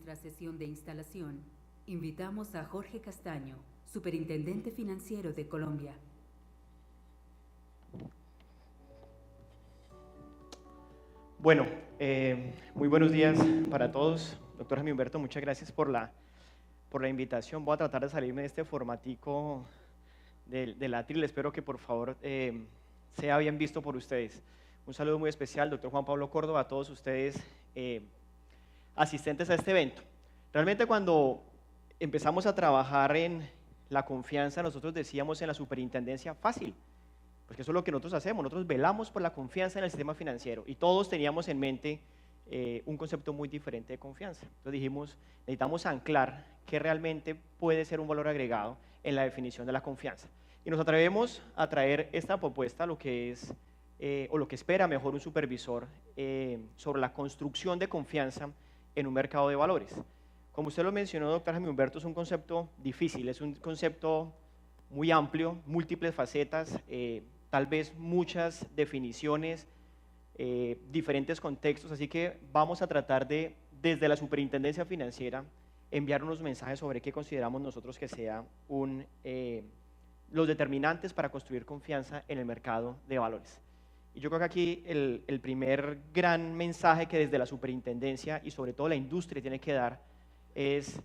nuestra sesión de instalación, invitamos a Jorge Castaño, Superintendente Financiero de Colombia. Bueno, muy buenos días para todos. Doctor Jaime Humberto, muchas gracias por la invitación. Voy a tratar de salirme de este formatico del atril. Espero que por favor sea bien visto por ustedes. Un saludo muy especial, doctor Juan Pablo Córdoba, a todos ustedes asistentes a este evento. Realmente cuando empezamos a trabajar en la confianza, nosotros decíamos en la superintendencia, fácil, porque eso es lo que nosotros hacemos, nosotros velamos por la confianza en el sistema financiero y todos teníamos en mente un concepto muy diferente de confianza. Entonces dijimos, necesitamos anclar qué realmente puede ser un valor agregado en la definición de la confianza. Y nos atrevemos a traer esta propuesta, lo que es, o lo que espera mejor un supervisor, sobre la construcción de confianza en un mercado de valores. Como usted lo mencionó, doctor Jaime Humberto, es un concepto difícil, es un concepto muy amplio, múltiples facetas, tal vez muchas definiciones, diferentes contextos, así que vamos a tratar de, desde la Superintendencia Financiera, enviar unos mensajes sobre qué consideramos nosotros que sea los determinantes para construir confianza en el mercado de valores. Y yo creo que aquí el primer gran mensaje que desde la Superintendencia y sobre todo la industria tiene que dar es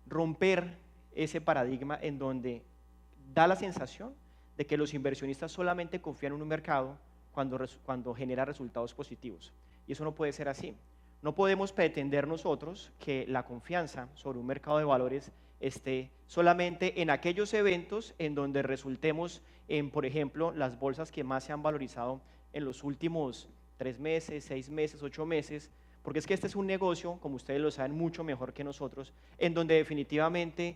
romper ese paradigma en donde da la sensación de que los inversionistas solamente confían en un mercado cuando genera resultados positivos. Y eso no puede ser así. No podemos pretender nosotros que la confianza sobre un mercado de valores esté solamente en aquellos eventos en donde resultemos en, por ejemplo, las bolsas que más se han valorizado en los últimos 3 meses, 6 meses, 8 meses, porque es que este es un negocio, como ustedes lo saben mucho mejor que nosotros, en donde definitivamente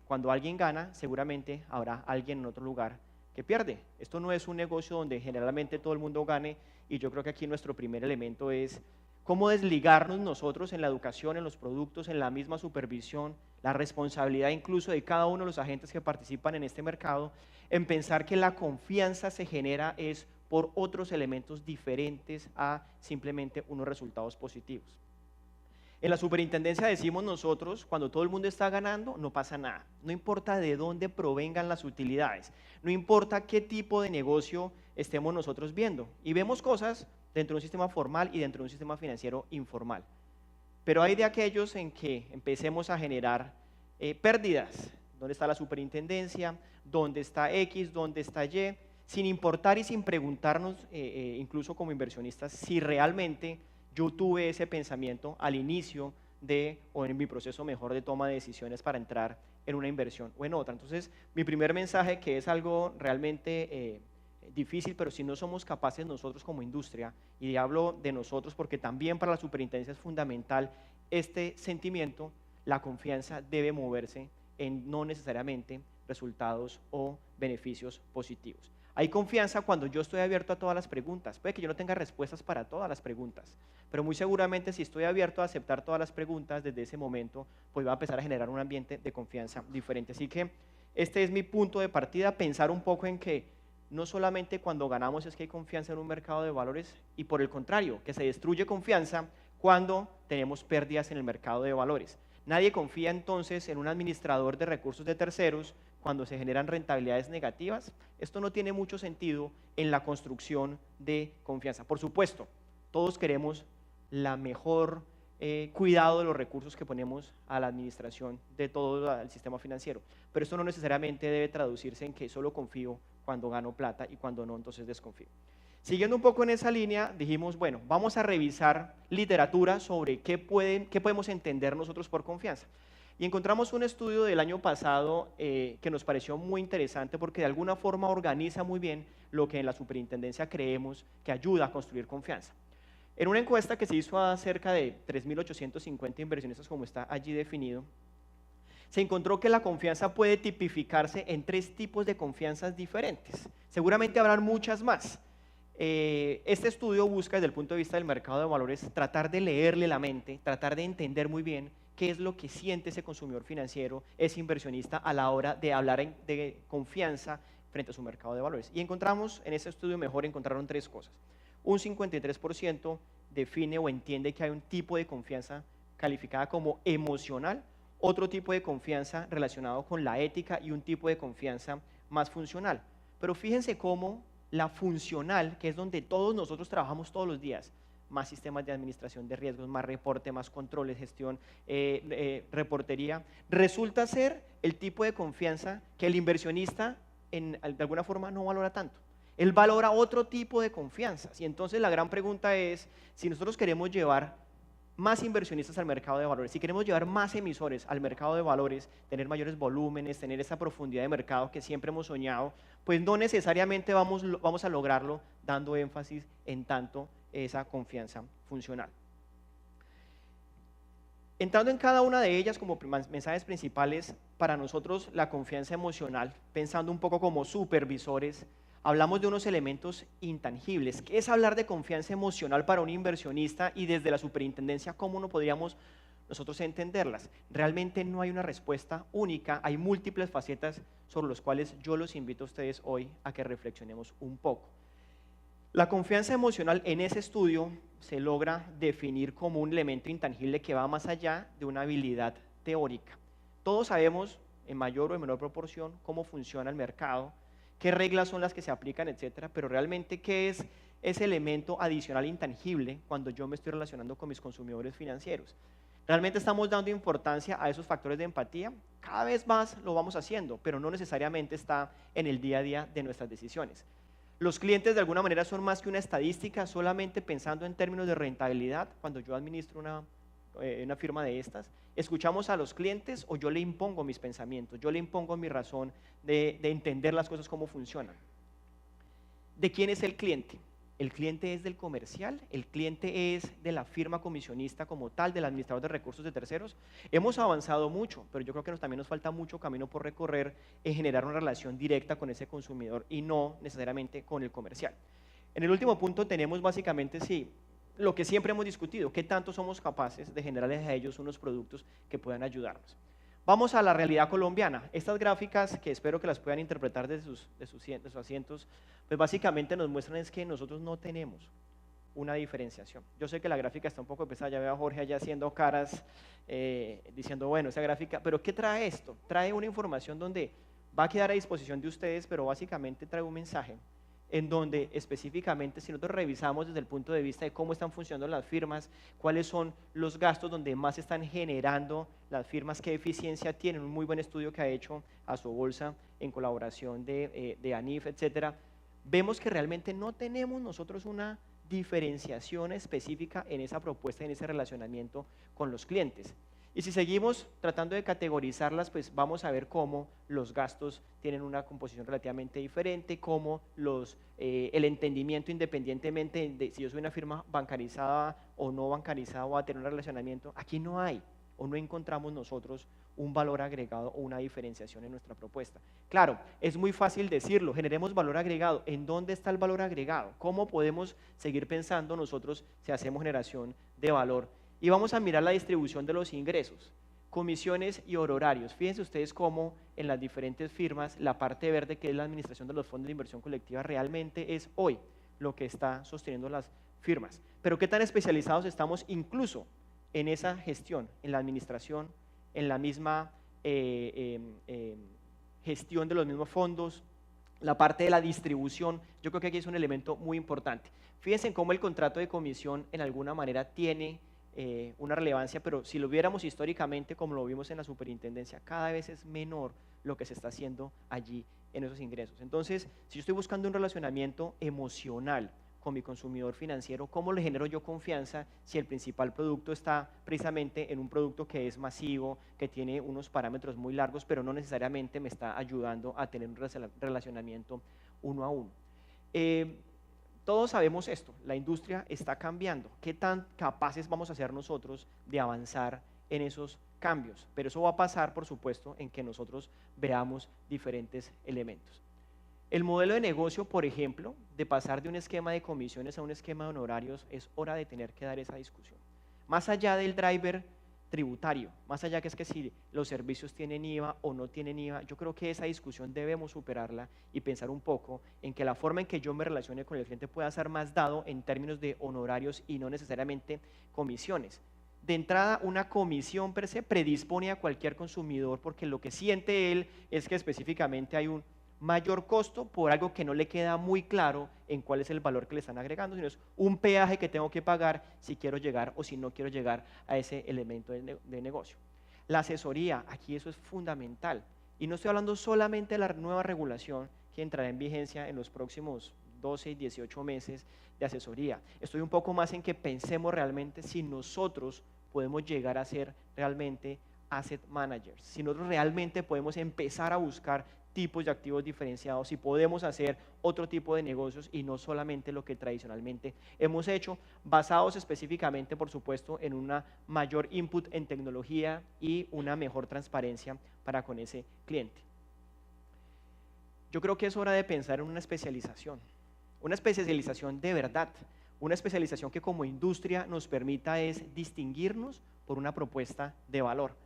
cuando alguien gana, seguramente habrá alguien en otro lugar que pierde. Esto no es un negocio donde generalmente todo el mundo gane, y yo creo que aquí nuestro primer elemento es cómo desligarnos nosotros en la educación, en los productos, en la misma supervisión, la responsabilidad incluso de cada uno de los agentes que participan en este mercado, en pensar que la confianza se genera es por otros elementos diferentes a simplemente unos resultados positivos. En la superintendencia decimos nosotros, cuando todo el mundo está ganando, no pasa nada. No importa de dónde provengan las utilidades, no importa qué tipo de negocio estemos nosotros viendo. Y vemos cosas dentro de un sistema formal y dentro de un sistema financiero informal. Pero hay de aquellos en que empecemos a generar pérdidas. ¿Dónde está la superintendencia? ¿Dónde está X? ¿Dónde está Y? Sin importar y sin preguntarnos, incluso como inversionistas, si realmente yo tuve ese pensamiento al inicio o en mi proceso mejor de toma de decisiones para entrar en una inversión o en otra. Entonces, mi primer mensaje, que es algo realmente difícil, pero si no somos capaces nosotros como industria, y hablo de nosotros porque también para la superintendencia es fundamental este sentimiento, la confianza debe moverse en no necesariamente resultados o beneficios positivos. Hay confianza cuando yo estoy abierto a todas las preguntas. Puede que yo no tenga respuestas para todas las preguntas, pero muy seguramente si estoy abierto a aceptar todas las preguntas, desde ese momento pues va a empezar a generar un ambiente de confianza diferente. Así que este es mi punto de partida, pensar un poco en que no solamente cuando ganamos es que hay confianza en un mercado de valores, y por el contrario, que se destruye confianza cuando tenemos pérdidas en el mercado de valores. Nadie confía entonces en un administrador de recursos de terceros cuando se generan rentabilidades negativas. Esto no tiene mucho sentido en la construcción de confianza. Por supuesto, todos queremos la mejor cuidado de los recursos que ponemos a la administración de todo el sistema financiero, pero esto no necesariamente debe traducirse en que solo confío cuando gano plata y cuando no, entonces desconfío. Siguiendo un poco en esa línea, dijimos, bueno, vamos a revisar literatura sobre qué podemos entender nosotros por confianza. Y encontramos un estudio del año pasado que nos pareció muy interesante porque de alguna forma organiza muy bien lo que en la superintendencia creemos que ayuda a construir confianza. En una encuesta que se hizo a cerca de 3.850 inversionistas, como está allí definido, se encontró que la confianza puede tipificarse en 3 tipos de confianzas diferentes. Seguramente habrán muchas más. Este estudio busca, desde el punto de vista del mercado de valores, tratar de leerle la mente, tratar de entender muy bien qué es lo que siente ese consumidor financiero, ese inversionista, a la hora de hablar de confianza frente a su mercado de valores. Y encontramos, en ese estudio mejor encontraron 3 cosas. Un 53% define o entiende que hay un tipo de confianza calificada como emocional, otro tipo de confianza relacionado con la ética y un tipo de confianza más funcional. Pero fíjense cómo la funcional, que es donde todos nosotros trabajamos todos los días, más sistemas de administración de riesgos, más reporte, más controles, gestión, reportería, resulta ser el tipo de confianza que el inversionista de alguna forma no valora tanto. Él valora otro tipo de confianzas. Y entonces la gran pregunta es, si nosotros queremos llevar más inversionistas al mercado de valores, si queremos llevar más emisores al mercado de valores, tener mayores volúmenes, tener esa profundidad de mercado que siempre hemos soñado, pues no necesariamente vamos a lograrlo dando énfasis en tanto esa confianza funcional. Entrando en cada una de ellas como mensajes principales, para nosotros la confianza emocional, pensando un poco como supervisores, hablamos de unos elementos intangibles. ¿Qué es hablar de confianza emocional para un inversionista y desde la superintendencia cómo no podríamos nosotros entenderlas? Realmente no hay una respuesta única, hay múltiples facetas sobre las cuales yo los invito a ustedes hoy a que reflexionemos un poco. La confianza emocional en ese estudio se logra definir como un elemento intangible que va más allá de una habilidad teórica. Todos sabemos en mayor o en menor proporción cómo funciona el mercado, qué reglas son las que se aplican, etcétera, pero realmente qué es ese elemento adicional intangible cuando yo me estoy relacionando con mis consumidores financieros. ¿Realmente estamos dando importancia a esos factores de empatía? Cada vez más lo vamos haciendo, pero no necesariamente está en el día a día de nuestras decisiones. Los clientes de alguna manera son más que una estadística, solamente pensando en términos de rentabilidad. Cuando yo administro una firma de estas, ¿escuchamos a los clientes o yo le impongo mis pensamientos? Yo le impongo mi razón de entender las cosas cómo funcionan. ¿De quién es el cliente? El cliente es del comercial, el cliente es de la firma comisionista como tal, del administrador de recursos de terceros. Hemos avanzado mucho, pero yo creo que también nos falta mucho camino por recorrer en generar una relación directa con ese consumidor y no necesariamente con el comercial. En el último punto tenemos básicamente, sí, lo que siempre hemos discutido, qué tanto somos capaces de generarles a ellos unos productos que puedan ayudarnos. Vamos a la realidad colombiana. Estas gráficas, que espero que las puedan interpretar desde sus asientos, pues básicamente nos muestran es que nosotros no tenemos una diferenciación. Yo sé que la gráfica está un poco pesada, ya veo a Jorge allá haciendo caras, diciendo, bueno, esa gráfica, pero ¿qué trae esto? Trae una información donde va a quedar a disposición de ustedes, pero básicamente trae un mensaje en donde específicamente si nosotros revisamos desde el punto de vista de cómo están funcionando las firmas, cuáles son los gastos donde más están generando las firmas, qué eficiencia tienen, un muy buen estudio que ha hecho Asobolsa en colaboración de ANIF, etcétera, vemos que realmente no tenemos nosotros una diferenciación específica en esa propuesta, en ese relacionamiento con los clientes. Y si seguimos tratando de categorizarlas, pues vamos a ver cómo los gastos tienen una composición relativamente diferente, cómo el entendimiento independientemente de si yo soy una firma bancarizada o no bancarizada o a tener un relacionamiento, aquí no hay o no encontramos nosotros un valor agregado o una diferenciación en nuestra propuesta. Claro, es muy fácil decirlo, generemos valor agregado. ¿En dónde está el valor agregado? ¿Cómo podemos seguir pensando nosotros si hacemos generación de valor? Y vamos a mirar la distribución de los ingresos, comisiones y honorarios. Fíjense ustedes cómo en las diferentes firmas la parte verde, que es la administración de los fondos de inversión colectiva, realmente es hoy lo que está sosteniendo las firmas. Pero qué tan especializados estamos incluso en esa gestión, en la administración, en la misma gestión de los mismos fondos, la parte de la distribución. Yo creo que aquí es un elemento muy importante. Fíjense en cómo el contrato de comisión en alguna manera tiene una relevancia, pero si lo viéramos históricamente como lo vimos en la superintendencia, cada vez es menor lo que se está haciendo allí en esos ingresos. Entonces, si yo estoy buscando un relacionamiento emocional con mi consumidor financiero, ¿cómo le genero yo confianza si el principal producto está precisamente en un producto que es masivo, que tiene unos parámetros muy largos, pero no necesariamente me está ayudando a tener un relacionamiento uno a uno? Todos sabemos esto, la industria está cambiando. ¿Qué tan capaces vamos a ser nosotros de avanzar en esos cambios? Pero eso va a pasar, por supuesto, en que nosotros veamos diferentes elementos. El modelo de negocio, por ejemplo, de pasar de un esquema de comisiones a un esquema de honorarios, es hora de tener que dar esa discusión. Más allá del driver tributario, más allá que es que si los servicios tienen IVA o no tienen IVA, yo creo que esa discusión debemos superarla y pensar un poco en que la forma en que yo me relacione con el cliente pueda ser más dado en términos de honorarios y no necesariamente comisiones. De entrada, una comisión per se predispone a cualquier consumidor porque lo que siente él es que específicamente hay un mayor costo por algo que no le queda muy claro en cuál es el valor que le están agregando, sino es un peaje que tengo que pagar si quiero llegar o si no quiero llegar a ese elemento de negocio. La asesoría, aquí eso es fundamental. Y no estoy hablando solamente de la nueva regulación que entrará en vigencia en los próximos 12 y 18 meses de asesoría. Estoy un poco más en que pensemos realmente si nosotros podemos llegar a ser realmente asset managers, si nosotros realmente podemos empezar a buscar tipos de activos diferenciados, si podemos hacer otro tipo de negocios y no solamente lo que tradicionalmente hemos hecho, basados específicamente, por supuesto, en una mayor input en tecnología y una mejor transparencia para con ese cliente. Yo creo que es hora de pensar en una especialización de verdad, una especialización que como industria nos permita es distinguirnos por una propuesta de valor.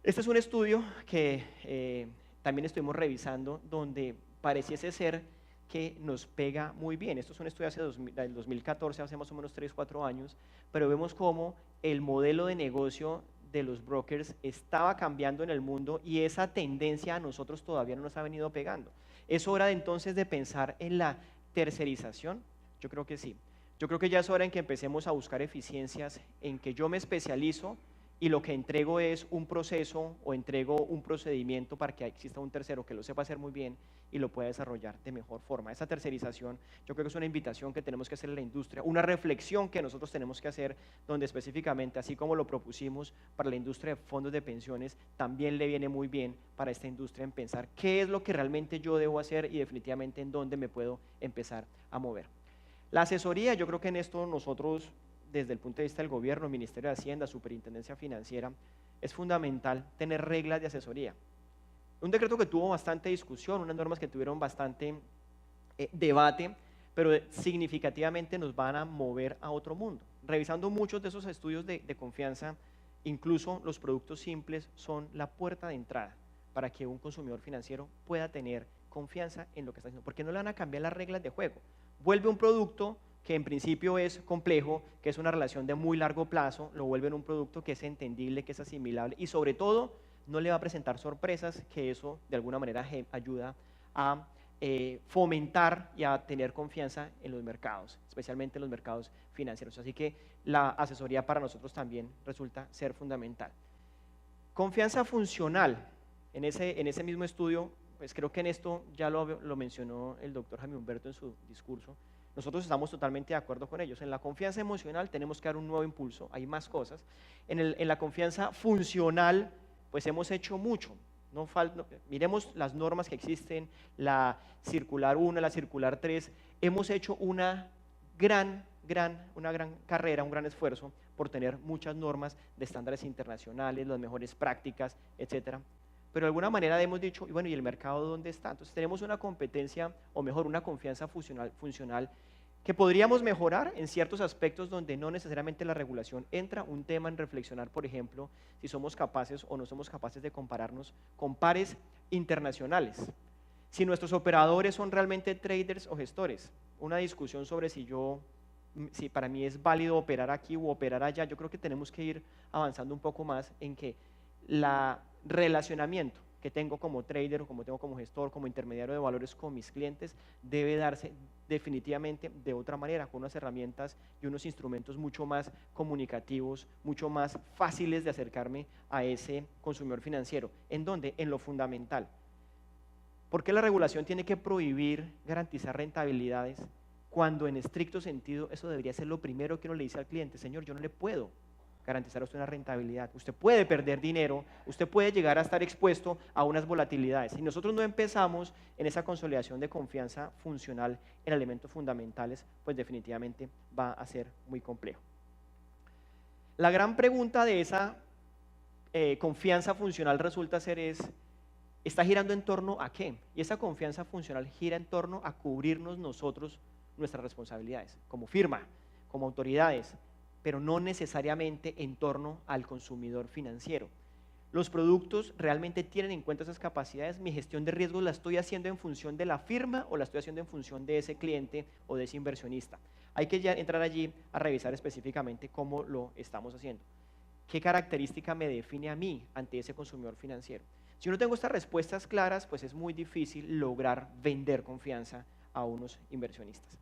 Este es un estudio que también estuvimos revisando donde pareciese ser que nos pega muy bien. Esto es un estudio del 2014, hace más o menos 3 o 4 años, pero vemos cómo el modelo de negocio de los brokers estaba cambiando en el mundo y esa tendencia a nosotros todavía no nos ha venido pegando. ¿Es hora entonces de pensar en la tercerización? Yo creo que sí. Yo creo que ya es hora en que empecemos a buscar eficiencias, en que yo me especializo y lo que entrego es un proceso o entrego un procedimiento para que exista un tercero que lo sepa hacer muy bien y lo pueda desarrollar de mejor forma. Esa tercerización yo creo que es una invitación que tenemos que hacer en la industria, una reflexión que nosotros tenemos que hacer donde específicamente, así como lo propusimos para la industria de fondos de pensiones, también le viene muy bien para esta industria en pensar qué es lo que realmente yo debo hacer y definitivamente en dónde me puedo empezar a mover. La asesoría, yo creo que en esto nosotros, desde el punto de vista del gobierno, Ministerio de Hacienda, Superintendencia Financiera, es fundamental tener reglas de asesoría. Un decreto que tuvo bastante discusión, unas normas que tuvieron bastante debate, pero significativamente nos van a mover a otro mundo. Revisando muchos de esos estudios de confianza, incluso los productos simples son la puerta de entrada para que un consumidor financiero pueda tener confianza en lo que está haciendo, porque no le van a cambiar las reglas de juego. Vuelve un producto que en principio es complejo, que es una relación de muy largo plazo, lo vuelve en un producto que es entendible, que es asimilable y sobre todo no le va a presentar sorpresas, que eso de alguna manera ayuda a fomentar y a tener confianza en los mercados, especialmente en los mercados financieros. Así que la asesoría para nosotros también resulta ser fundamental. Confianza funcional, en ese mismo estudio, pues creo que en esto ya lo mencionó el doctor Jaime Humberto en su discurso. Nosotros estamos totalmente de acuerdo con ellos. En la confianza emocional tenemos que dar un nuevo impulso, hay más cosas. En la confianza funcional, pues hemos hecho mucho. Miremos las normas que existen, la circular 1, la circular 3. Hemos hecho una gran carrera, un gran esfuerzo por tener muchas normas de estándares internacionales, las mejores prácticas, etcétera. Pero de alguna manera hemos dicho, y bueno, ¿y el mercado dónde está? Entonces tenemos una competencia, o mejor, una confianza funcional que podríamos mejorar en ciertos aspectos donde no necesariamente la regulación entra. Un tema en reflexionar, por ejemplo, si somos capaces o no somos capaces de compararnos con pares internacionales. Si nuestros operadores son realmente traders o gestores. Una discusión sobre si para mí es válido operar aquí u operar allá. Yo creo que tenemos que ir avanzando un poco más en que la relacionamiento que tengo como trader o como tengo como gestor, como intermediario de valores con mis clientes, debe darse definitivamente de otra manera, con unas herramientas y unos instrumentos mucho más comunicativos, mucho más fáciles de acercarme a ese consumidor financiero. ¿En dónde? En lo fundamental. ¿Por qué la regulación tiene que prohibir garantizar rentabilidades cuando en estricto sentido eso debería ser lo primero que uno le dice al cliente? Señor, yo no le puedo garantizar a usted una rentabilidad, usted puede perder dinero, usted puede llegar a estar expuesto a unas volatilidades. Si nosotros no empezamos en esa consolidación de confianza funcional en elementos fundamentales, pues definitivamente va a ser muy complejo. La gran pregunta de esa confianza funcional resulta ser ¿está girando en torno a qué? Y esa confianza funcional gira en torno a cubrirnos nosotros nuestras responsabilidades, como firma, como autoridades, pero no necesariamente en torno al consumidor financiero. Los productos realmente tienen en cuenta esas capacidades. Mi gestión de riesgos la estoy haciendo en función de la firma o la estoy haciendo en función de ese cliente o de ese inversionista. Hay que ya entrar allí a revisar específicamente cómo lo estamos haciendo. ¿Qué característica me define a mí ante ese consumidor financiero? Si no tengo estas respuestas claras, pues es muy difícil lograr vender confianza a unos inversionistas.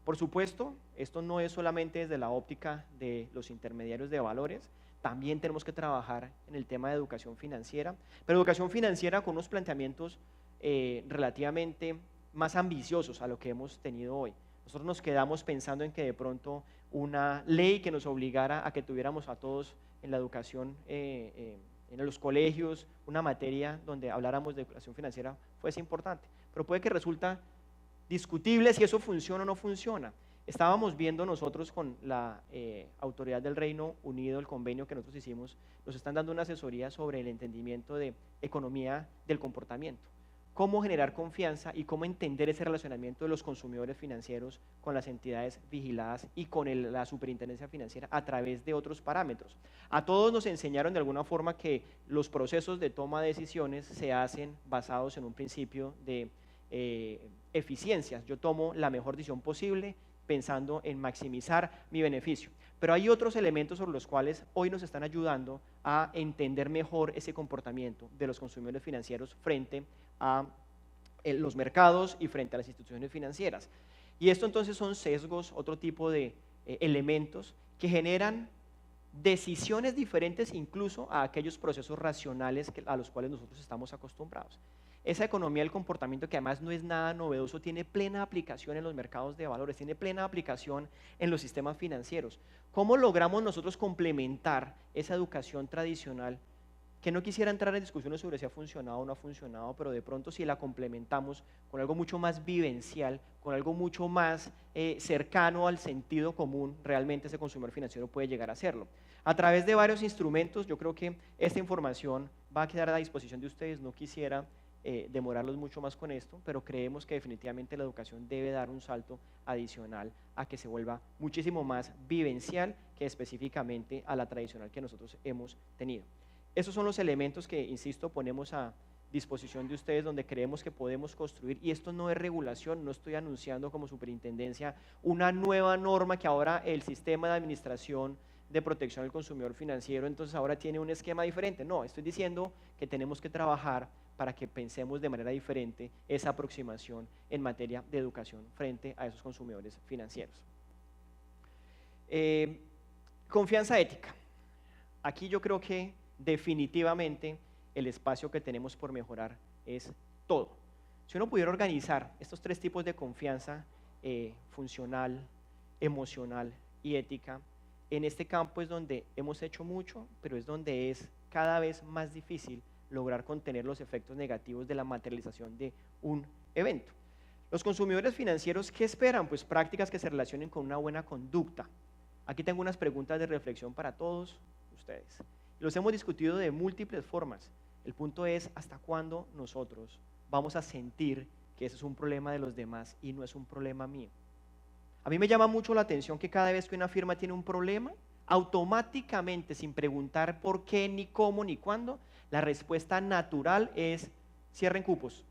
Por supuesto, esto no es solamente desde la óptica de los intermediarios de valores, también tenemos que trabajar en el tema de educación financiera, pero educación financiera con unos planteamientos relativamente más ambiciosos a lo que hemos tenido hoy. Nosotros nos quedamos pensando en que de pronto una ley que nos obligara a que tuviéramos a todos en la educación, en los colegios, una materia donde habláramos de educación financiera fuese importante, pero puede que resulta discutible si eso funciona o no funciona. Estábamos viendo nosotros con la autoridad del Reino Unido, el convenio que nosotros hicimos, nos están dando una asesoría sobre el entendimiento de economía del comportamiento, cómo generar confianza y cómo entender ese relacionamiento de los consumidores financieros con las entidades vigiladas y con la superintendencia financiera a través de otros parámetros. A todos nos enseñaron de alguna forma que los procesos de toma de decisiones se hacen basados en un principio de eficiencias. Yo tomo la mejor decisión posible pensando en maximizar mi beneficio. Pero hay otros elementos sobre los cuales hoy nos están ayudando a entender mejor ese comportamiento de los consumidores financieros frente a los mercados y frente a las instituciones financieras. Y esto entonces son sesgos, otro tipo de elementos que generan decisiones diferentes incluso a aquellos procesos racionales a los cuales nosotros estamos acostumbrados. Esa economía del comportamiento, que además no es nada novedoso, tiene plena aplicación en los mercados de valores, tiene plena aplicación en los sistemas financieros. ¿Cómo logramos nosotros complementar esa educación tradicional? Que no quisiera entrar en discusiones sobre si ha funcionado o no ha funcionado, pero de pronto si la complementamos con algo mucho más vivencial, con algo mucho más cercano al sentido común, realmente ese consumidor financiero puede llegar a hacerlo. A través de varios instrumentos, yo creo que esta información va a quedar a disposición de ustedes. No quisiera demorarlos mucho más con esto, pero creemos que definitivamente la educación debe dar un salto adicional a que se vuelva muchísimo más vivencial que específicamente a la tradicional que nosotros hemos tenido. Esos son los elementos que, insisto, ponemos a disposición de ustedes, donde creemos que podemos construir, y esto no es regulación, no estoy anunciando como superintendencia una nueva norma que ahora el sistema de administración de protección del consumidor financiero entonces ahora tiene un esquema diferente. No, estoy diciendo que tenemos que trabajar para que pensemos de manera diferente esa aproximación en materia de educación frente a esos consumidores financieros. Confianza ética. Aquí yo creo que definitivamente el espacio que tenemos por mejorar es todo. Si uno pudiera organizar estos tres tipos de confianza, funcional, emocional y ética, en este campo es donde hemos hecho mucho, pero es donde es cada vez más difícil lograr contener los efectos negativos de la materialización de un evento. Los consumidores financieros, ¿qué esperan? Pues prácticas que se relacionen con una buena conducta. Aquí tengo unas preguntas de reflexión para todos ustedes. Los hemos discutido de múltiples formas. El punto es hasta cuándo nosotros vamos a sentir que ese es un problema de los demás y no es un problema mío. A mí me llama mucho la atención que cada vez que una firma tiene un problema, automáticamente, sin preguntar por qué, ni cómo, ni cuándo, la respuesta natural es cierren cupos.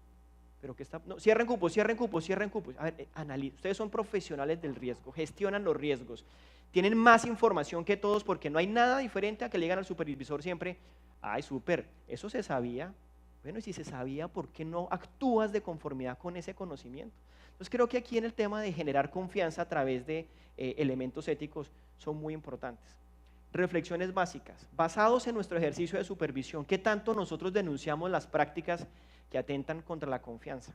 Pero ¿qué está? No, cierren cupos, cierren cupos, cierren cupos. A ver, ustedes son profesionales del riesgo, gestionan los riesgos, tienen más información que todos, porque no hay nada diferente a que le digan al supervisor siempre, ay, súper, eso se sabía. Bueno, y si se sabía, ¿por qué no actúas de conformidad con ese conocimiento? Entonces creo que aquí en el tema de generar confianza a través de elementos éticos son muy importantes. Reflexiones básicas, basados en nuestro ejercicio de supervisión, ¿qué tanto nosotros denunciamos las prácticas que atentan contra la confianza?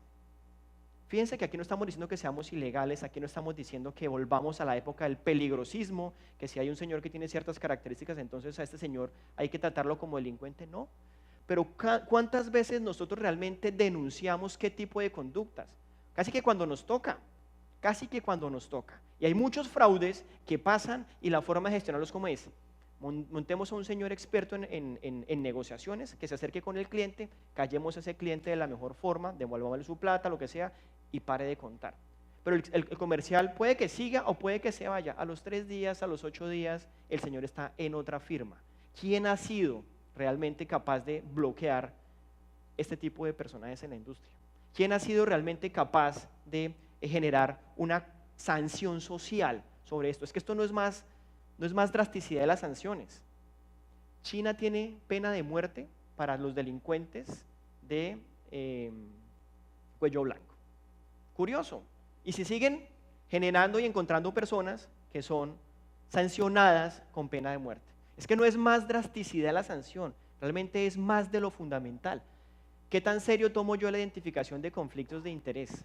Fíjense que aquí no estamos diciendo que seamos ilegales, aquí no estamos diciendo que volvamos a la época del peligrosismo, que si hay un señor que tiene ciertas características, entonces a este señor hay que tratarlo como delincuente, no. Pero ¿cuántas veces nosotros realmente denunciamos qué tipo de conductas? Casi que cuando nos toca, casi que cuando nos toca. Y hay muchos fraudes que pasan y la forma de gestionarlos como es. Montemos a un señor experto en negociaciones, que se acerque con el cliente, callemos a ese cliente de la mejor forma, devolvámosle su plata, lo que sea, y pare de contar. Pero el comercial puede que siga o puede que se vaya. A los 3 días, a los 8 días, el señor está en otra firma. ¿Quién ha sido realmente capaz de bloquear este tipo de personajes en la industria? ¿Quién ha sido realmente capaz de generar una sanción social sobre esto? Es que esto no es más drasticidad de las sanciones. China tiene pena de muerte para los delincuentes de cuello blanco. Curioso. Y si siguen generando y encontrando personas que son sancionadas con pena de muerte. Es que no es más drasticidad la sanción, realmente es más de lo fundamental. ¿Qué tan serio tomo yo la identificación de conflictos de interés?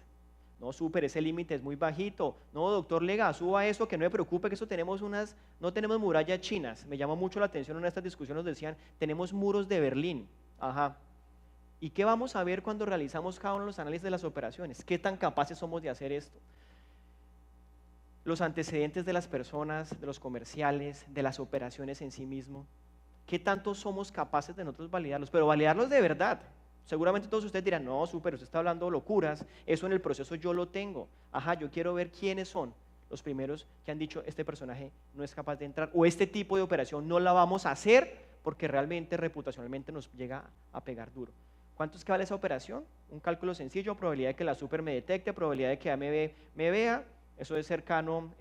No, súper, ese límite es muy bajito. No, doctor Lega, suba eso, que no me preocupe, que eso no tenemos murallas chinas. Me llama mucho la atención en estas discusiones, nos decían, tenemos muros de Berlín. Ajá. ¿Y qué vamos a ver cuando realizamos cada uno de los análisis de las operaciones? ¿Qué tan capaces somos de hacer esto? Los antecedentes de las personas, de los comerciales, de las operaciones en sí mismo. ¿Qué tanto somos capaces de nosotros validarlos? Pero validarlos de verdad. Seguramente todos ustedes dirán, no, súper, usted está hablando locuras, eso en el proceso yo lo tengo. Ajá, yo quiero ver quiénes son los primeros que han dicho, este personaje no es capaz de entrar, o este tipo de operación no la vamos a hacer porque realmente reputacionalmente nos llega a pegar duro. ¿Cuánto es que vale esa operación? Un cálculo sencillo, probabilidad de que la super me detecte, probabilidad de que AMB me vea, eso es cercano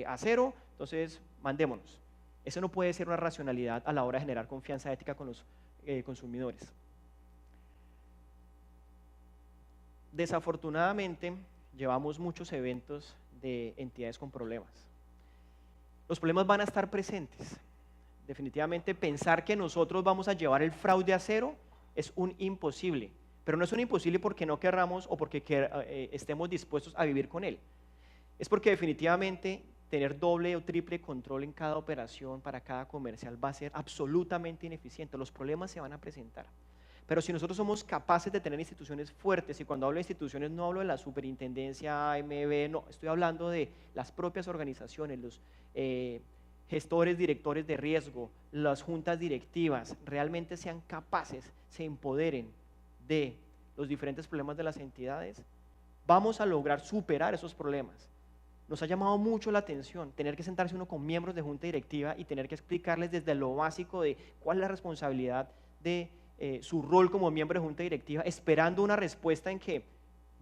a 0, entonces mandémonos. Eso no puede ser una racionalidad a la hora de generar confianza ética con los consumidores. Desafortunadamente, llevamos muchos eventos de entidades con problemas. Los problemas van a estar presentes. Definitivamente pensar que nosotros vamos a llevar el fraude a 0 es un imposible, pero no es un imposible porque no querramos o porque estemos dispuestos a vivir con él. Es porque definitivamente tener doble o triple control en cada operación para cada comercial va a ser absolutamente ineficiente. Los problemas se van a presentar. Pero si nosotros somos capaces de tener instituciones fuertes, y cuando hablo de instituciones no hablo de la superintendencia, AMB, no, estoy hablando de las propias organizaciones, los gestores, directores de riesgo, las juntas directivas, realmente sean capaces, se empoderen de los diferentes problemas de las entidades, vamos a lograr superar esos problemas. Nos ha llamado mucho la atención tener que sentarse uno con miembros de junta directiva y tener que explicarles desde lo básico de cuál es la responsabilidad de su rol como miembro de junta directiva, esperando una respuesta en que,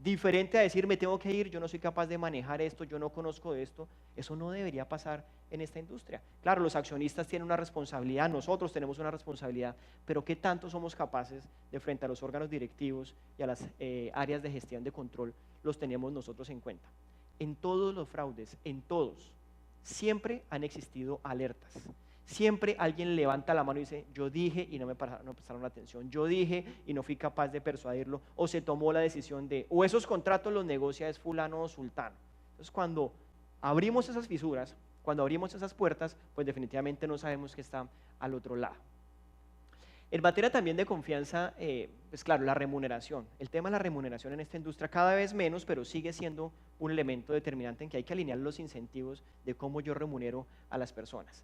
diferente a decir me tengo que ir, yo no soy capaz de manejar esto, yo no conozco de esto, eso no debería pasar en esta industria. Claro, los accionistas tienen una responsabilidad, nosotros tenemos una responsabilidad, pero ¿qué tanto somos capaces de frente a los órganos directivos y a las áreas de gestión de control los tenemos nosotros en cuenta? En todos los fraudes, en todos, siempre han existido alertas. Siempre alguien levanta la mano y dice, yo dije y no me prestaron la atención, yo dije y no fui capaz de persuadirlo, o se tomó la decisión de, o esos contratos los negocia es fulano o sultano. Entonces cuando abrimos esas fisuras, cuando abrimos esas puertas, pues definitivamente no sabemos qué está al otro lado. En materia también de confianza, pues claro, la remuneración. El tema de la remuneración en esta industria cada vez menos, pero sigue siendo un elemento determinante en que hay que alinear los incentivos de cómo yo remunero a las personas.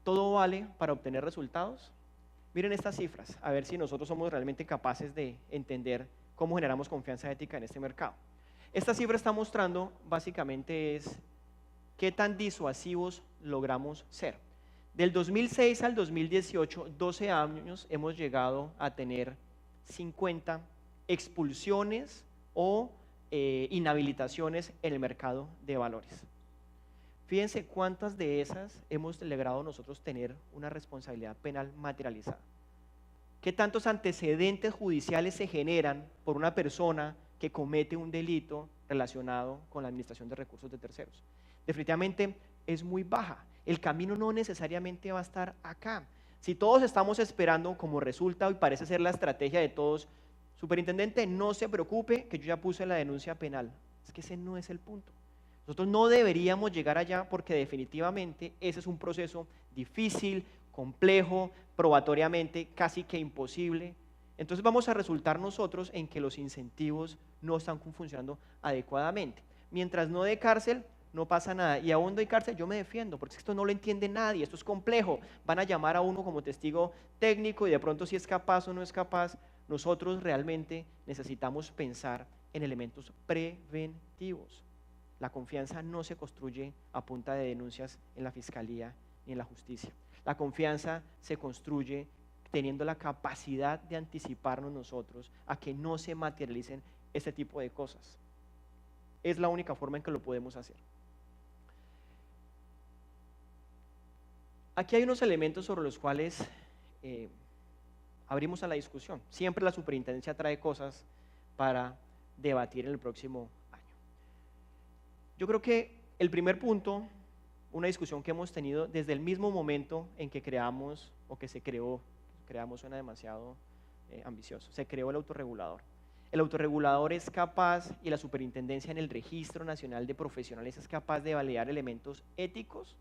¿Todo vale para obtener resultados? Miren estas cifras, a ver si nosotros somos realmente capaces de entender cómo generamos confianza ética en este mercado. Esta cifra está mostrando, básicamente, es qué tan disuasivos logramos ser. Del 2006 al 2018, 12 años, hemos llegado a tener 50 expulsiones o inhabilitaciones en el mercado de valores. Fíjense cuántas de esas hemos logrado nosotros tener una responsabilidad penal materializada. ¿Qué tantos antecedentes judiciales se generan por una persona que comete un delito relacionado con la administración de recursos de terceros? Definitivamente es muy baja. El camino no necesariamente va a estar acá. Si todos estamos esperando, como resulta y parece ser la estrategia de todos, superintendente, no se preocupe que yo ya puse la denuncia penal. Es que ese no es el punto. Nosotros no deberíamos llegar allá porque definitivamente ese es un proceso difícil, complejo, probatoriamente casi que imposible. Entonces vamos a resultar nosotros en que los incentivos no están funcionando adecuadamente. Mientras no dé cárcel, no pasa nada. Y aún doy cárcel, yo me defiendo, porque esto no lo entiende nadie, esto es complejo. Van a llamar a uno como testigo técnico y de pronto si es capaz o no es capaz. Nosotros realmente necesitamos pensar en elementos preventivos. La confianza no se construye a punta de denuncias en la fiscalía ni en la justicia. La confianza se construye teniendo la capacidad de anticiparnos nosotros a que no se materialicen este tipo de cosas. Es la única forma en que lo podemos hacer. Aquí hay unos elementos sobre los cuales abrimos a la discusión. Siempre la superintendencia trae cosas para debatir en el próximo año. Yo creo que el primer punto, una discusión que hemos tenido desde el mismo momento en que creamos, o que se creó, creamos suena demasiado ambicioso, se creó el autorregulador. El autorregulador es capaz, y la superintendencia en el Registro Nacional de Profesionales es capaz de validar elementos éticos.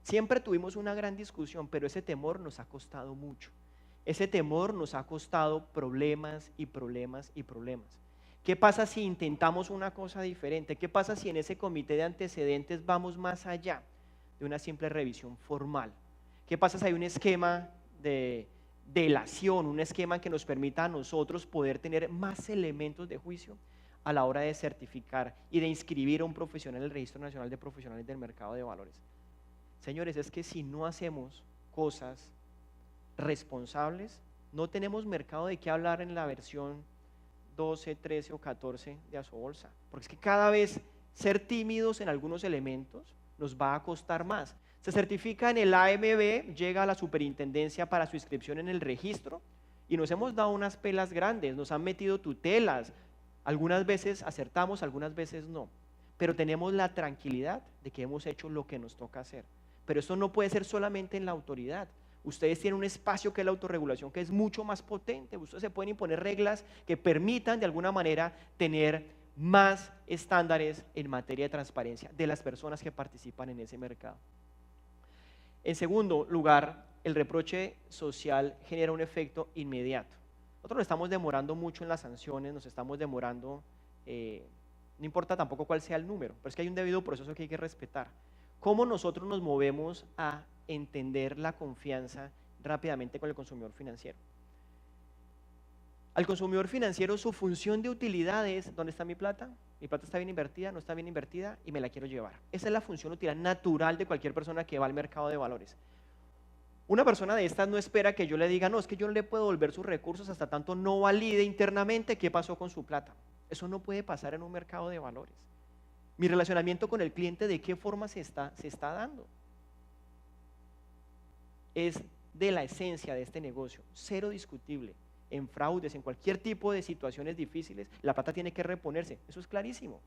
Siempre tuvimos una gran discusión, pero ese temor nos ha costado mucho. Ese temor nos ha costado problemas y problemas y problemas. ¿Qué pasa si intentamos una cosa diferente? ¿Qué pasa si en ese comité de antecedentes vamos más allá de una simple revisión formal? ¿Qué pasa si hay un esquema de delación, un esquema que nos permita a nosotros poder tener más elementos de juicio a la hora de certificar y de inscribir a un profesional en el Registro Nacional de Profesionales del Mercado de Valores? Señores, es que si no hacemos cosas responsables, no tenemos mercado de qué hablar en la versión 12, 13 o 14 de Asobolsa, porque es que cada vez ser tímidos en algunos elementos nos va a costar más. Se certifica en el AMB, llega a la superintendencia para su inscripción en el registro y nos hemos dado unas pelas grandes, nos han metido tutelas, algunas veces acertamos, algunas veces no, pero tenemos la tranquilidad de que hemos hecho lo que nos toca hacer. Pero esto no puede ser solamente en la autoridad. Ustedes tienen un espacio que es la autorregulación, que es mucho más potente. Ustedes se pueden imponer reglas que permitan de alguna manera tener más estándares en materia de transparencia de las personas que participan en ese mercado. En segundo lugar, el reproche social genera un efecto inmediato. Nosotros nos estamos demorando mucho en las sanciones, nos estamos demorando, no importa tampoco cuál sea el número, pero es que hay un debido proceso que hay que respetar. ¿Cómo nosotros nos movemos a entender la confianza rápidamente con el consumidor financiero? Al consumidor financiero su función de utilidad es: ¿dónde está mi plata? Mi plata está bien invertida, no está bien invertida y me la quiero llevar. Esa es la función de utilidad natural de cualquier persona que va al mercado de valores. Una persona de estas no espera que yo le diga: no, es que yo no le puedo devolver sus recursos hasta tanto no valide internamente qué pasó con su plata. Eso no puede pasar en un mercado de valores. Mi relacionamiento con el cliente, ¿de qué forma se está dando? Es de la esencia de este negocio, cero discutible. En fraudes, en cualquier tipo de situaciones difíciles, la plata tiene que reponerse, eso es clarísimo.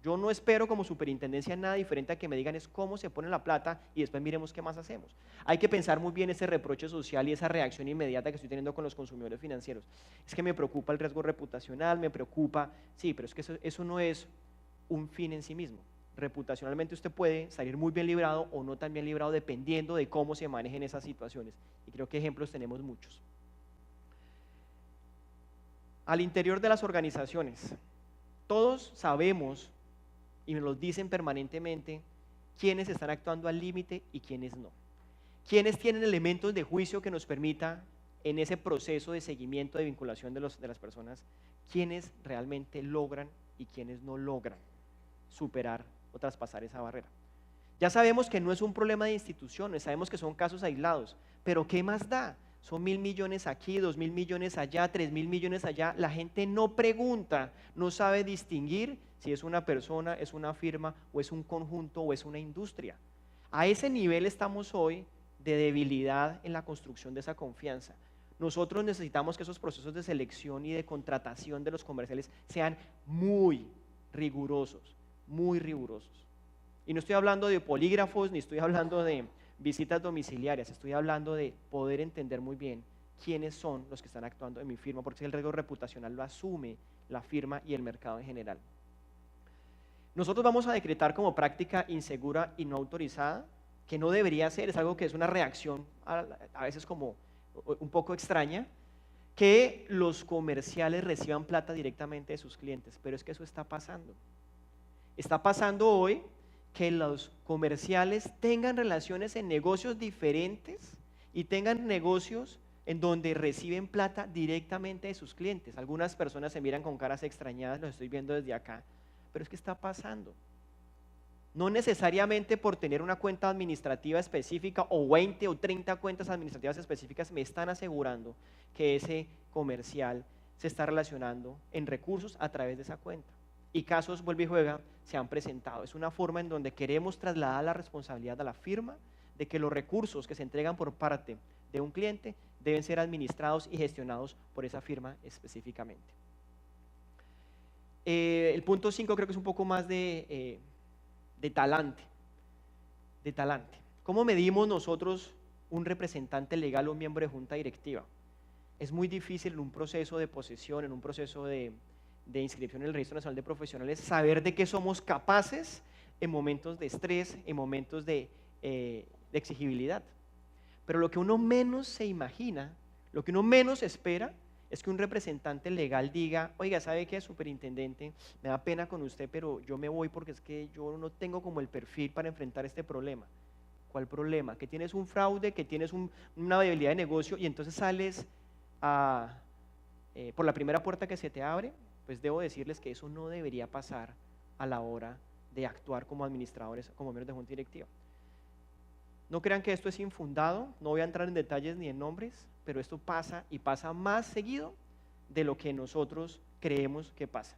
Yo no espero como superintendencia nada diferente a que me digan es cómo se pone la plata y después miremos qué más hacemos. Hay que pensar muy bien ese reproche social y esa reacción inmediata que estoy teniendo con los consumidores financieros. Es que me preocupa el riesgo reputacional, me preocupa, sí, pero es que eso no es un fin en sí mismo. Reputacionalmente usted puede salir muy bien librado o no tan bien librado dependiendo de cómo se manejen esas situaciones, y creo que ejemplos tenemos muchos. Al interior de las organizaciones, todos sabemos, y me lo dicen permanentemente, quiénes están actuando al límite y quiénes no. Quiénes tienen elementos de juicio que nos permita en ese proceso de seguimiento, de vinculación de las personas, quiénes realmente logran y quiénes no logran superar o traspasar esa barrera. Ya sabemos que no es un problema de instituciones, sabemos que son casos aislados, pero ¿qué más da? Son 1.000 millones aquí, 2.000 millones allá, 3.000 millones allá. La gente no pregunta, no sabe distinguir si es una persona, es una firma, o es un conjunto, o es una industria. A ese nivel estamos hoy de debilidad en la construcción de esa confianza. Nosotros necesitamos que esos procesos de selección y de contratación de los comerciales sean muy rigurosos, muy rigurosos. Y no estoy hablando de polígrafos, ni estoy hablando de visitas domiciliarias, estoy hablando de poder entender muy bien quiénes son los que están actuando en mi firma, porque el riesgo reputacional lo asume la firma y el mercado en general. Nosotros vamos a decretar como práctica insegura y no autorizada, que no debería ser, es algo que es una reacción a veces como un poco extraña, que los comerciales reciban plata directamente de sus clientes, pero es que eso está pasando. Está pasando hoy que los comerciales tengan relaciones en negocios diferentes y tengan negocios en donde reciben plata directamente de sus clientes. Algunas personas se miran con caras extrañadas, los estoy viendo desde acá, pero es que está pasando. No necesariamente por tener una cuenta administrativa específica o 20 o 30 cuentas administrativas específicas me están asegurando que ese comercial se está relacionando en recursos a través de esa cuenta. Y casos, vuelve y juega, se han presentado. Es una forma en donde queremos trasladar la responsabilidad a la firma de que los recursos que se entregan por parte de un cliente deben ser administrados y gestionados por esa firma específicamente. El punto 5 creo que es un poco más de talante. ¿Cómo medimos nosotros un representante legal o un miembro de junta directiva? Es muy difícil en un proceso de posesión, en un proceso de inscripción en el Registro Nacional de Profesionales, saber de qué somos capaces en momentos de estrés, en momentos de exigibilidad. Pero lo que uno menos se imagina, lo que uno menos espera, es que un representante legal diga: oiga, ¿sabe qué, superintendente? Me da pena con usted, pero yo me voy porque es que yo no tengo como el perfil para enfrentar este problema. ¿Cuál problema? Que tienes un fraude, que tienes una debilidad de negocio y entonces sales por la primera puerta que se te abre. Pues debo decirles que eso no debería pasar a la hora de actuar como administradores, como miembros de junta directiva. No crean que esto es infundado, no voy a entrar en detalles ni en nombres, pero esto pasa y pasa más seguido de lo que nosotros creemos que pasa.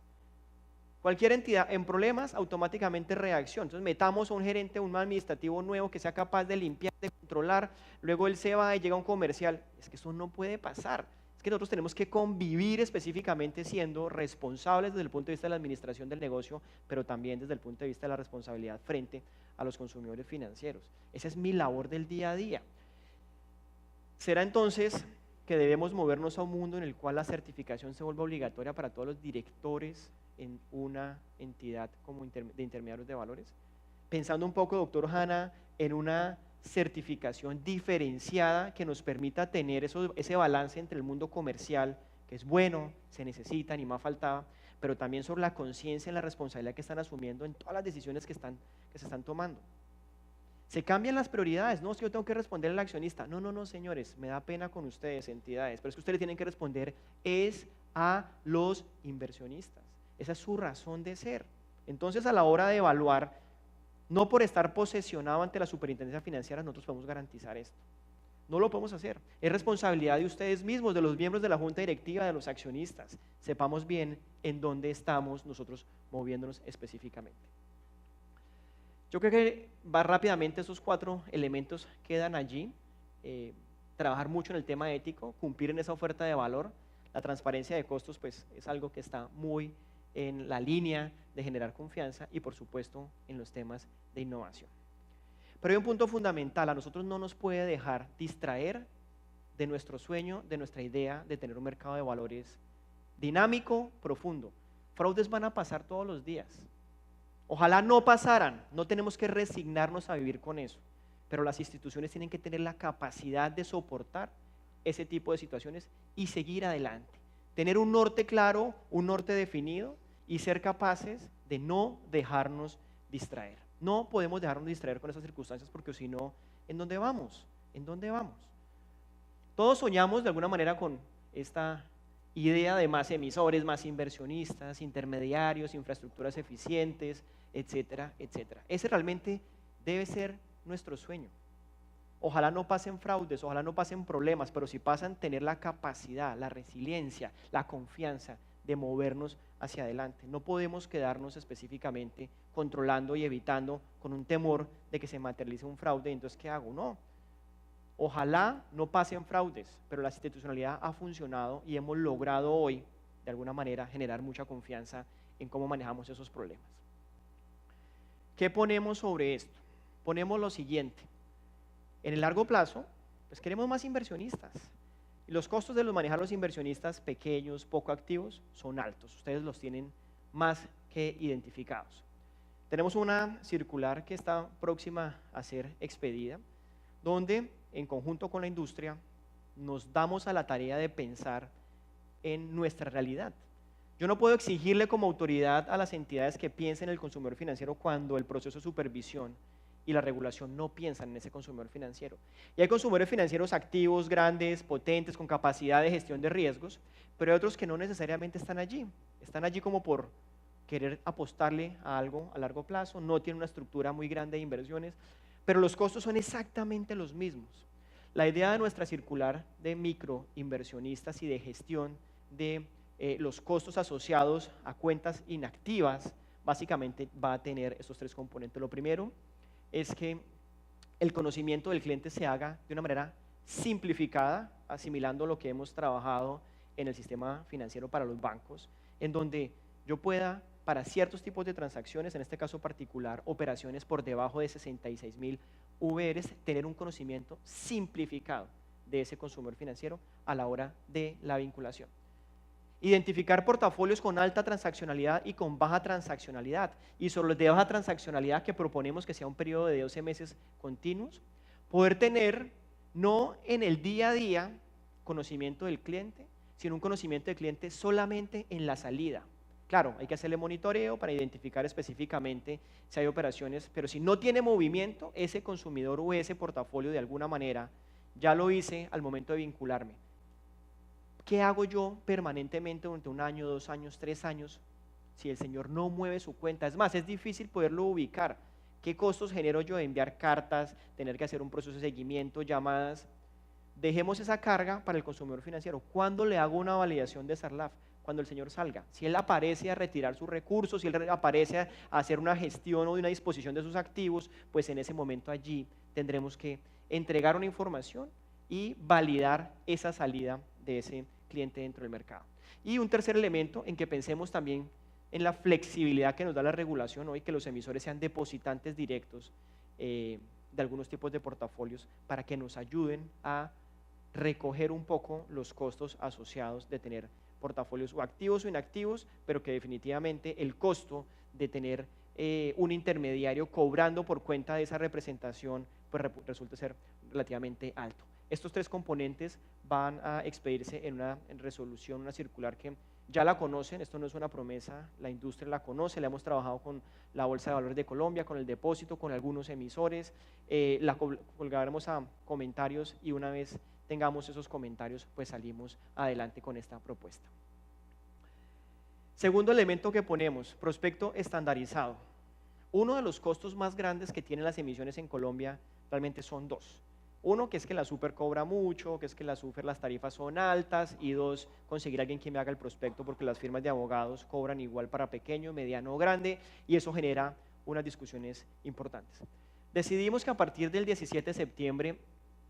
Cualquier entidad en problemas automáticamente reacciona. Entonces metamos a un gerente, un administrativo nuevo que sea capaz de limpiar, de controlar, luego él se va y llega un comercial. Es que eso no puede pasar. Es que nosotros tenemos que convivir específicamente siendo responsables desde el punto de vista de la administración del negocio, pero también desde el punto de vista de la responsabilidad frente a los consumidores financieros. Esa es mi labor del día a día. Será entonces que debemos movernos a un mundo en el cual la certificación se vuelva obligatoria para todos los directores en una entidad como de intermediarios de valores. Pensando un poco, doctor Hanna, en una certificación diferenciada que nos permita tener ese balance entre el mundo comercial, que es bueno, se necesita, ni más faltaba, pero también sobre la conciencia y la responsabilidad que están asumiendo en todas las decisiones que se están tomando. Se cambian las prioridades. No, si yo tengo que responder al accionista. No, señores, me da pena con ustedes, entidades, pero es que ustedes tienen que responder es a los inversionistas. Esa es su razón de ser. Entonces, a la hora de evaluar, no por estar posesionado ante la superintendencia financiera, nosotros podemos garantizar esto. No lo podemos hacer. Es responsabilidad de ustedes mismos, de los miembros de la junta directiva, de los accionistas. Sepamos bien en dónde estamos nosotros moviéndonos específicamente. Yo creo que va rápidamente, esos 4 elementos quedan allí. Trabajar mucho en el tema ético, cumplir en esa oferta de valor. La transparencia de costos pues es algo que está muy en la línea de generar confianza y por supuesto en los temas de innovación. Pero hay un punto fundamental: a nosotros no nos puede dejar distraer de nuestro sueño, de nuestra idea de tener un mercado de valores dinámico, profundo. Fraudes van a pasar todos los días. Ojalá no pasaran, no tenemos que resignarnos a vivir con eso, pero las instituciones tienen que tener la capacidad de soportar ese tipo de situaciones y seguir adelante. Tener un norte claro, un norte definido y ser capaces de no dejarnos distraer. No podemos dejarnos distraer con esas circunstancias porque si no, ¿en dónde vamos? ¿En dónde vamos? Todos soñamos de alguna manera con esta idea de más emisores, más inversionistas, intermediarios, infraestructuras eficientes, etcétera, etcétera. Ese realmente debe ser nuestro sueño. Ojalá no pasen fraudes, ojalá no pasen problemas, pero si pasan, tener la capacidad, la resiliencia, la confianza de movernos hacia adelante. No podemos quedarnos específicamente controlando y evitando con un temor de que se materialice un fraude y entonces ¿qué hago? No. Ojalá no pasen fraudes, pero la institucionalidad ha funcionado y hemos logrado hoy, de alguna manera, generar mucha confianza en cómo manejamos esos problemas. ¿Qué ponemos sobre esto? Ponemos lo siguiente: en el largo plazo, pues queremos más inversionistas. Y los costos de manejar los inversionistas pequeños, poco activos, son altos. Ustedes los tienen más que identificados. Tenemos una circular que está próxima a ser expedida, donde en conjunto con la industria nos damos a la tarea de pensar en nuestra realidad. Yo no puedo exigirle como autoridad a las entidades que piensen en el consumidor financiero cuando el proceso de supervisión y la regulación no piensan en ese consumidor financiero. Y hay consumidores financieros activos, grandes, potentes, con capacidad de gestión de riesgos, pero hay otros que no necesariamente están allí como porque querer apostarle a algo a largo plazo, no tiene una estructura muy grande de inversiones, pero los costos son exactamente los mismos. La idea de nuestra circular de microinversionistas y de gestión de los costos asociados a cuentas inactivas básicamente va a tener estos tres componentes. Lo primero es que el conocimiento del cliente se haga de una manera simplificada, asimilando lo que hemos trabajado en el sistema financiero para los bancos, en donde yo pueda, para ciertos tipos de transacciones, en este caso particular, operaciones por debajo de 66.000 VRs, tener un conocimiento simplificado de ese consumidor financiero a la hora de la vinculación. Identificar portafolios con alta transaccionalidad y con baja transaccionalidad, y sobre los de baja transaccionalidad que proponemos que sea un periodo de 12 meses continuos, poder tener no en el día a día conocimiento del cliente, sino un conocimiento del cliente solamente en la salida. Claro, hay que hacerle monitoreo para identificar específicamente si hay operaciones, pero si no tiene movimiento, ese consumidor o ese portafolio de alguna manera, ya lo hice al momento de vincularme. ¿Qué hago yo permanentemente durante 1 año, 2 años, 3 años si el señor no mueve su cuenta? Es más, es difícil poderlo ubicar. ¿Qué costos genero yo de enviar cartas, tener que hacer un proceso de seguimiento, llamadas? Dejemos esa carga para el consumidor financiero. ¿Cuándo le hago una validación de SARLAF? Cuando el señor salga. Si él aparece a retirar sus recursos, si él aparece a hacer una gestión o una disposición de sus activos, pues en ese momento allí tendremos que entregar una información y validar esa salida de ese cliente dentro del mercado. Y un tercer elemento en que pensemos también en la flexibilidad que nos da la regulación hoy, que los emisores sean depositantes directos de algunos tipos de portafolios para que nos ayuden a recoger un poco los costos asociados de tener portafolios o activos o inactivos, pero que definitivamente el costo de tener un intermediario cobrando por cuenta de esa representación pues resulta ser relativamente alto. Estos tres componentes van a expedirse en una resolución, una circular que ya la conocen. Esto no es una promesa, la industria la conoce, la hemos trabajado con la Bolsa de Valores de Colombia, con el depósito, con algunos emisores, la colgaremos a comentarios y una vez tengamos esos comentarios, pues salimos adelante con esta propuesta. Segundo elemento que ponemos, prospecto estandarizado. Uno de los costos más grandes que tienen las emisiones en Colombia realmente son dos. Uno, que es que la super cobra mucho, que es que la super las tarifas son altas, y dos, conseguir a alguien que me haga el prospecto porque las firmas de abogados cobran igual para pequeño, mediano o grande, y eso genera unas discusiones importantes. Decidimos que a partir del 17 de septiembre,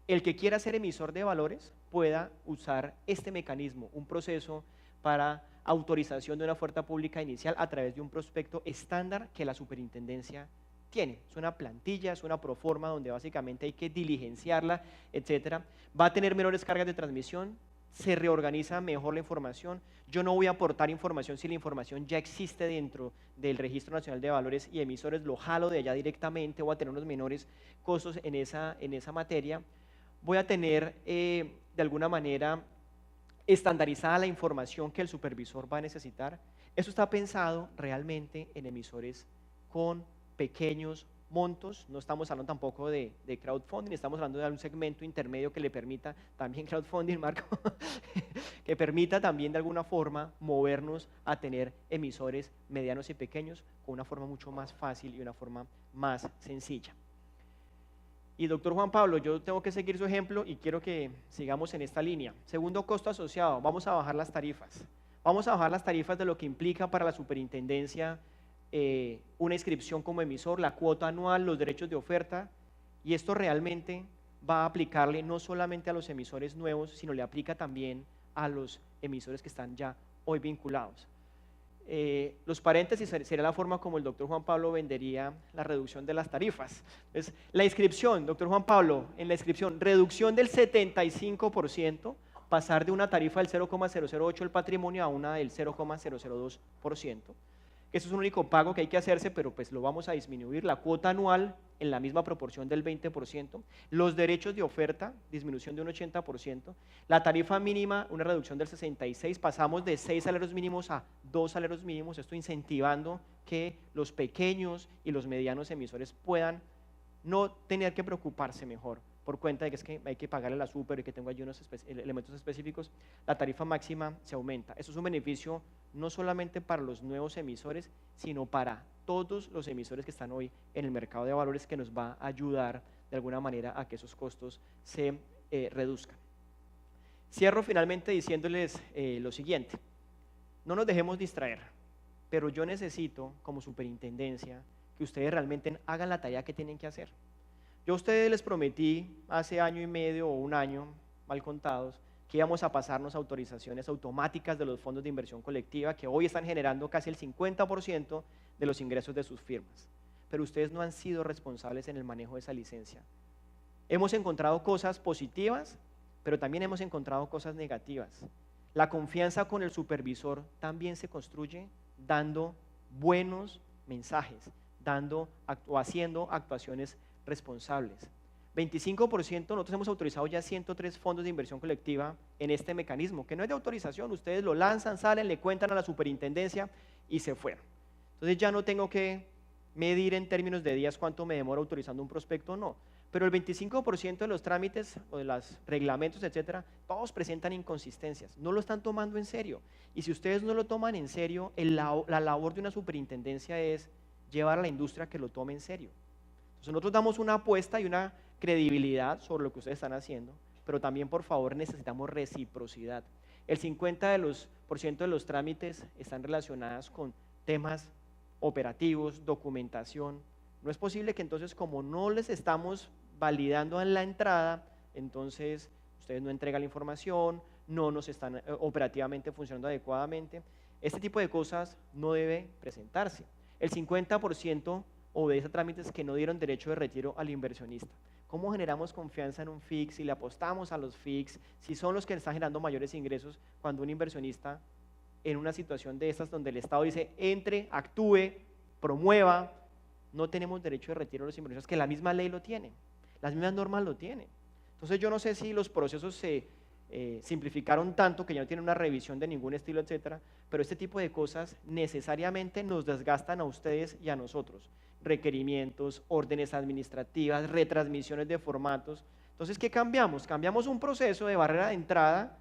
el que quiera ser emisor de valores pueda usar este mecanismo, un proceso para autorización de una oferta pública inicial a través de un prospecto estándar que la superintendencia tiene. Es una plantilla, es una proforma donde básicamente hay que diligenciarla, etcétera. Va a tener menores cargas de transmisión, se reorganiza mejor la información. Yo no voy a aportar información si la información ya existe dentro del Registro Nacional de Valores y Emisores, lo jalo de allá directamente, voy a tener unos menores costos en esa materia. Voy a tener de alguna manera estandarizada la información que el supervisor va a necesitar. Eso está pensado realmente en emisores con pequeños montos, no estamos hablando tampoco de crowdfunding, estamos hablando de un segmento intermedio que le permita también crowdfunding, Marco, que permita también de alguna forma movernos a tener emisores medianos y pequeños con una forma mucho más fácil y una forma más sencilla. Y doctor Juan Pablo, yo tengo que seguir su ejemplo y quiero que sigamos en esta línea. Segundo costo asociado, vamos a bajar las tarifas. Vamos a bajar las tarifas de lo que implica para la superintendencia una inscripción como emisor, la cuota anual, los derechos de oferta, y esto realmente va a aplicarle no solamente a los emisores nuevos, sino le aplica también a los emisores que están ya hoy vinculados. Los paréntesis sería la forma como el doctor Juan Pablo vendería la reducción de las tarifas. Entonces, la inscripción, doctor Juan Pablo, en la inscripción, reducción del 75%, pasar de una tarifa del 0,008 del patrimonio a una del 0,002%. Eso es un único pago que hay que hacerse, pero pues lo vamos a disminuir. La cuota anual en la misma proporción del 20%. Los derechos de oferta, disminución de un 80%. La tarifa mínima, una reducción del 66%. Pasamos de 6 salarios mínimos a 2 salarios mínimos. Esto incentivando que los pequeños y los medianos emisores puedan no tener que preocuparse mejor por cuenta de que es que hay que pagarle a la super y que tengo allí unos elementos específicos, la tarifa máxima se aumenta. Eso es un beneficio no solamente para los nuevos emisores, sino para todos los emisores que están hoy en el mercado de valores, que nos va a ayudar de alguna manera a que esos costos se reduzcan. Cierro finalmente diciéndoles lo siguiente: no nos dejemos distraer, pero yo necesito como superintendencia que ustedes realmente hagan la tarea que tienen que hacer. Yo a ustedes les prometí hace año y medio o un año, mal contados, que íbamos a pasarnos autorizaciones automáticas de los fondos de inversión colectiva, que hoy están generando casi el 50% de los ingresos de sus firmas. Pero ustedes no han sido responsables en el manejo de esa licencia. Hemos encontrado cosas positivas, pero también hemos encontrado cosas negativas. La confianza con el supervisor también se construye dando buenos mensajes, haciendo actuaciones responsables. 25%, nosotros hemos autorizado ya 103 fondos de inversión colectiva en este mecanismo, que no es de autorización, ustedes lo lanzan, salen, le cuentan a la superintendencia y se fueron. Entonces ya no tengo que medir en términos de días cuánto me demora autorizando un prospecto o no, pero el 25% de los trámites o de los reglamentos, etcétera, todos presentan inconsistencias, no lo están tomando en serio. Y si ustedes no lo toman en serio, la labor de una superintendencia es llevar a la industria a que lo tome en serio. Entonces nosotros damos una apuesta y una credibilidad sobre lo que ustedes están haciendo, pero también, por favor, necesitamos reciprocidad. El 50% de los trámites están relacionados con temas operativos, documentación. No es posible que entonces, como no les estamos validando en la entrada, entonces ustedes no entregan la información, no nos están operativamente funcionando adecuadamente. Este tipo de cosas no debe presentarse. El 50% obedece a trámites que no dieron derecho de retiro al inversionista. ¿Cómo generamos confianza en un FIX si le apostamos a los FIX, si son los que están generando mayores ingresos, cuando un inversionista en una situación de estas donde el Estado dice entre, actúe, promueva, no tenemos derecho de retiro a los inversionistas, que la misma ley lo tiene, las mismas normas lo tienen? Entonces yo no sé si los procesos se simplificaron tanto que ya no tienen una revisión de ningún estilo, etcétera, pero este tipo de cosas necesariamente nos desgastan a ustedes y a nosotros. Requerimientos, órdenes administrativas, retransmisiones de formatos. Entonces, ¿qué cambiamos? Cambiamos un proceso de barrera de entrada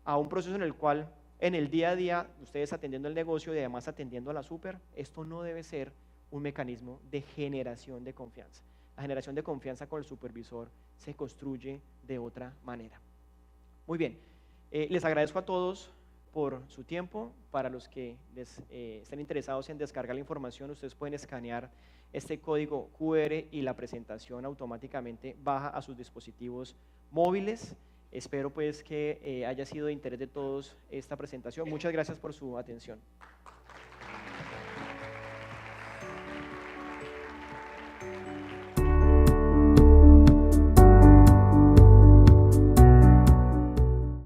a un proceso en el cual en el día a día ustedes atendiendo el negocio y además atendiendo a la super. Esto no debe ser un mecanismo de generación de confianza. La generación de confianza con el supervisor se construye de otra manera. Muy bien, les agradezco a todos por su tiempo. Para los que estén interesados en descargar la información, ustedes pueden escanear este código QR y la presentación automáticamente baja a sus dispositivos móviles. Espero pues que haya sido de interés de todos esta presentación. Muchas gracias por su atención.